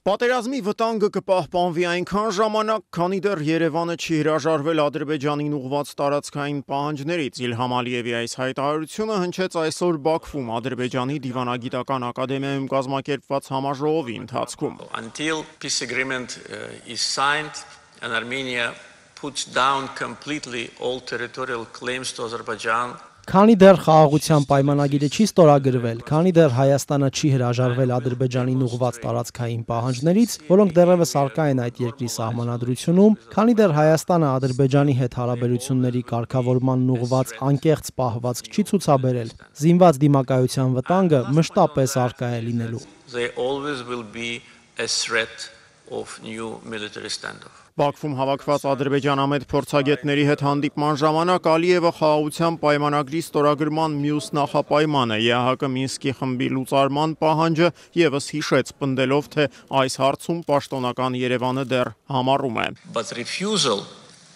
Պատերազմի վտանգը կպահպանվի այնքան ժամանակ, քանի դեռ Երևանը չի հրաժարվել Ադրբեջանին ուղղված տարածքային պահանջներից։ Իլհամ Ալիևի այս հայտարարությունը հնչեց այսօր Բաքվում Ադրբեջանի դիվանագիտական ակադեմիայում կազմակերպված համաժողովի ընթացքում։ Until peace agreement is signed and Armenia puts down completely all territorial claims to Azerbaijan. Քանի դեռ խաղաղության պայմանագիրը չի ստորագրվել, քանի դեռ Հայաստանը չի հրաժարվել Ադրբեջանին ուղղված տարածքային պահանջներից, որոնք դեռևս առկա են այդ երկրի սահմանադրությունում, քանի դեռ Հայաստանը Ադրբեջանի հետ հարաբերությունների կարգավորմանն ուղղված անկեղծ պահվածք չի ցուցաբերել, զինված դիմակայության վտանգը մշտապես առկա է լինելու։ There always will be a threat of new military standoff. Բաքվում հավաքված ադրբեջանամետ փորձագետների հետ հանդիպման ժամանակ Ալիևը խաղաղության պայմանագրի ստորագրման մյուս նախապայմանը ԵԱՀԿ Մինսկի խմբի լուծարման պահանջը ևս հիշեց, պնդելով, թե այս հարցում պաշտոնական Երևանը դեռ համառում է։ But refusal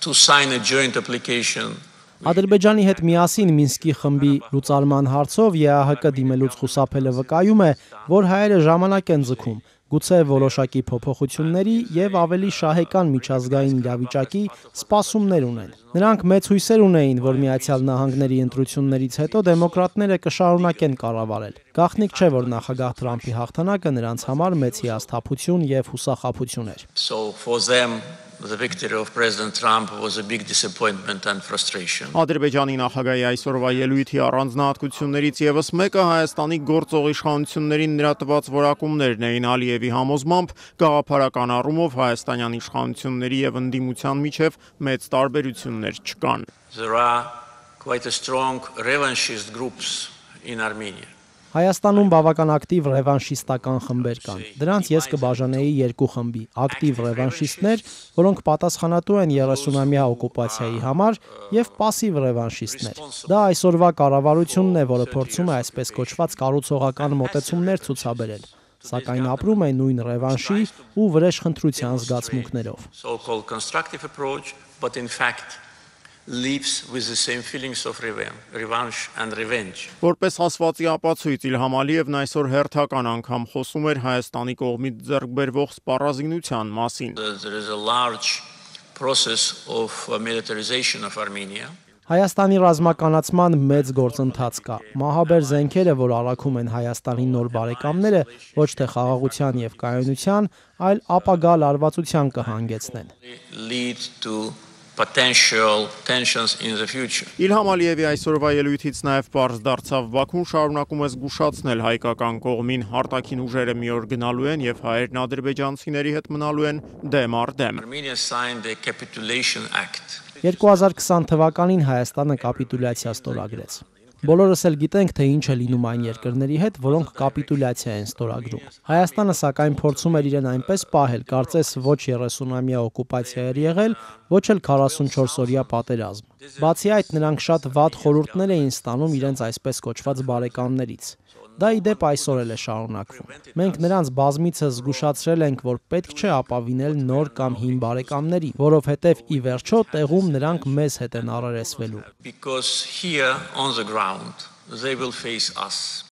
to sign a joint application. Ադրբեջանի հետ միասին Մինսկի խմբի լուծարման հարցով ԵԱՀԿ դիմելուց խուսափելը վկայում է, որ հայերը ժամանակ են ձգում, գուցե որոշակի փոփոխությունների եւ ավելի շահեկան միջազգային իրավիճակի սպասումներ ունեն։ Նրանք մեծ հույսեր ունեին, որ Միացյալ Նահանգների ընտրություններից հետո դեմոկրատները կշարունակեն կառավարել։ Գաղտնիք չէ, որ նախագահ Թրամփի հաղթանակը նրանց համար մեծ հիասթափություն եւ հուսախաբություն էր։ So for them the victory of President Trump was a big disappointment and frustration. Ադրբեջանի նախագահի այսօրվա ելույթի առանձնահատկություններից ևս մեկը Հայաստանի գործող իշխանություններին նրա տված որակումներն էին։ Ալիևի համոզմամբ գաղափարական առումով հայաստանյան իշխանությունների եւ ընդդիմության միջև մեծ տարբերություններ չկան։ There are quite a strong revanchist groups in Armenia. Հայաստանում բավական ակտիվ ռևանշիստական խմբեր կան։ Դրանց ես կբաժանեի երկու խմբի՝ ակտիվ ռևանշիստներ, որոնք պատասխանատու են 30-ամյա օկուպացիայի համար, եւ պասիվ ռևանշիստներ։ Դա այսօրվա կառավարությունն է, որը փորձում է այսպես կոչված կառուցողական մոտեցումներ ցուցաբերել, սակայն ապրում է նույն ռևանշի ու վրեժխնդրության զգացմունքներով։ So-called constructive approach, but in fact lives with the same feelings of revenge and revenge. Որպես ասվածի ապացույց Իլհամ Ալիևն այսօր հերթական անգամ խոսում էր Հայաստանի կողմից ձեռք բերվող սպառազինության մասին։ There is a large process of militarization of Armenia. Հայաստանի ռազմականացման մեծ գործընթաց կա։ Մահաբեր զենքերը, որ առաքում են Հայաստանի նոր բարեկամները, ոչ թե խաղաղության եւ կայունության, այլ ապագա լարվածության կհանգեցնեն։ Lead to potential tensions in the future. Իլհամ Ալիևի այսօրվա ելույթից նաև պարզ դարձավ Բաքուն շարունակում է զգուշացնել հայկական կողմին արտաքին ուժերը մի օր գնալու են եւ հայերն ադրբեջանցիների հետ մնալու են դեմ առ դեմ։ Armenia signed the Capitulation Act. 2020 թվականին Հայաստանը կապիտուլյացիա ստորագրեց։ Բոլորս էլ գիտենք, թե ինչ է լինում այն երկրների հետ, որոնք կապիտուլյացիա են ստորագրում։ Հայաստանը սակայն փորձում էր իրեն այնպես պահել, կարծես ոչ 30-ամյա օկուպացիա էր եղել, ոչ էլ 44-օրյա պատերազմ։ Բացի այդ, նրանք շատ վատ խորհուրդներ էին ստանում իրենց այսպես կոչված բարեկամներից։ Դա ի դեպ այսօր էլ է շարունակվում։ Մենք նրանց բազմիցս զգուշացրել ենք, որ պետք չէ ապավինել նոր կամ հին բարեկամներին, որովհետև ի վերջո տեղում նրանք մեզ հետ են առերեսվելու։ Because here on the ground they will face us.